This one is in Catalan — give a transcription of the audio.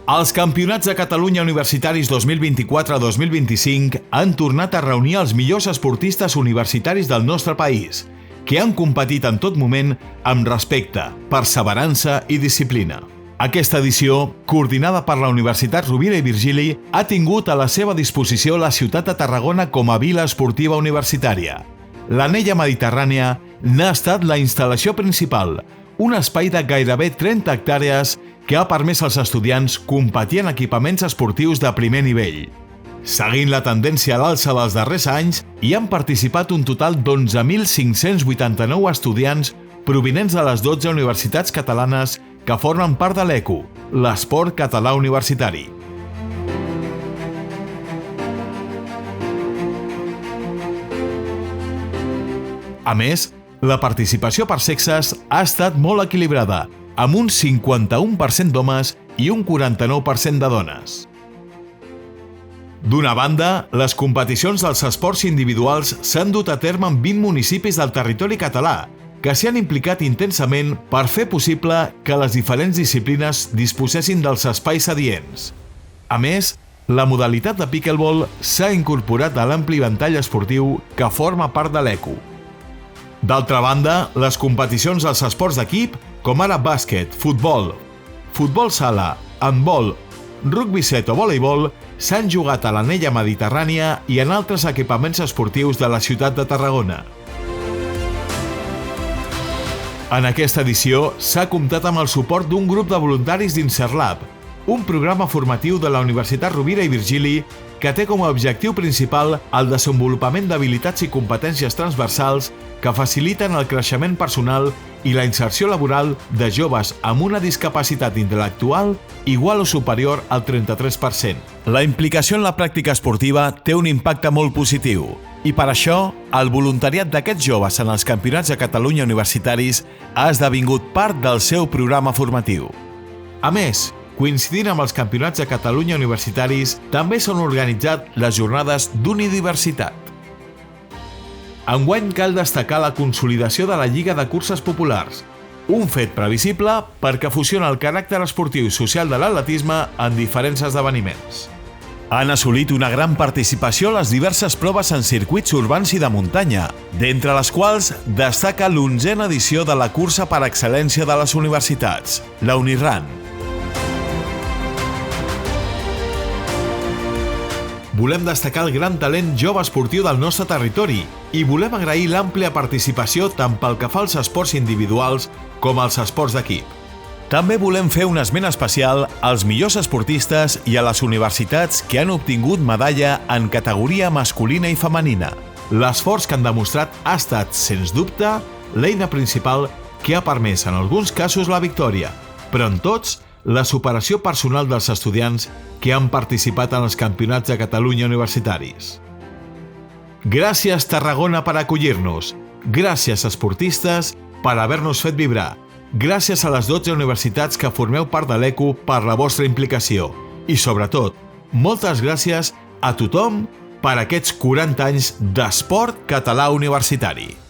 Els Campionats de Catalunya Universitaris 2024-2025 han tornat a reunir els millors esportistes universitaris del nostre país, que han competit en tot moment amb respecte, perseverança i disciplina. Aquesta edició, coordinada per la Universitat Rovira i Virgili, ha tingut a la seva disposició la ciutat de Tarragona com a vila esportiva universitària. L'Anella Mediterrània n'ha estat la instal·lació principal, un espai de gairebé 30 hectàrees que ha permès als estudiants competir en equipaments esportius de primer nivell. Seguint la tendència a l'alça dels darrers anys, hi han participat un total d'11.589 estudiants provinents de les 12 universitats catalanes que formen part de l'ECU, l'esport català universitari. A més, la participació per sexes ha estat molt equilibrada, amb un 51% d'homes i un 49% de dones. D'una banda, les competicions dels esports individuals s'han dut a terme en 20 municipis del territori català, que s'hi han implicat intensament per fer possible que les diferents disciplines disposessin dels espais adients. A més, la modalitat de pickleball s'ha incorporat a l'ampli ventall esportiu que forma part de l'ECU. D'altra banda, les competicions dels esports d'equip, com ara bàsquet, futbol sala, handbol, rugbi 7 o voleibol, s'han jugat a l'Anella Mediterrània i en altres equipaments esportius de la ciutat de Tarragona. En aquesta edició s'ha comptat amb el suport d'un grup de voluntaris d'Inserlab, un programa formatiu de la Universitat Rovira i Virgili que té com a objectiu principal el desenvolupament d'habilitats i competències transversals que faciliten el creixement personal i la inserció laboral de joves amb una discapacitat intel·lectual igual o superior al 33%. La implicació en la pràctica esportiva té un impacte molt positiu i per això el voluntariat d'aquests joves en els Campionats de Catalunya universitaris ha esdevingut part del seu programa formatiu. A més, coincidint amb els Campionats de Catalunya universitaris, també s'han organitzat les jornades d'unidiversitat. Enguany cal destacar la consolidació de la Lliga de Curses Populars, un fet previsible perquè fusiona el caràcter esportiu i social de l'atletisme en diferents esdeveniments. Han assolit una gran participació a les diverses proves en circuits urbans i de muntanya, d'entre les quals destaca l'11a edició de la cursa per excel·lència de les universitats, la Unirun. Volem destacar el gran talent jove esportiu del nostre territori i volem agrair l'àmplia participació tant pel que fa als esports individuals com als esports d'equip. També volem fer un esment especial als millors esportistes i a les universitats que han obtingut medalla en categoria masculina i femenina. L'esforç que han demostrat ha estat, sens dubte, l'eina principal que ha permès en alguns casos la victòria, però en tots la superació personal dels estudiants que han participat en els Campionats de Catalunya universitaris. Gràcies, Tarragona, per acollir-nos. Gràcies, esportistes, per haver-nos fet vibrar. Gràcies a les 12 universitats que formeu part de l'ECU per la vostra implicació. I, sobretot, moltes gràcies a tothom per aquests 40 anys d'esport català universitari.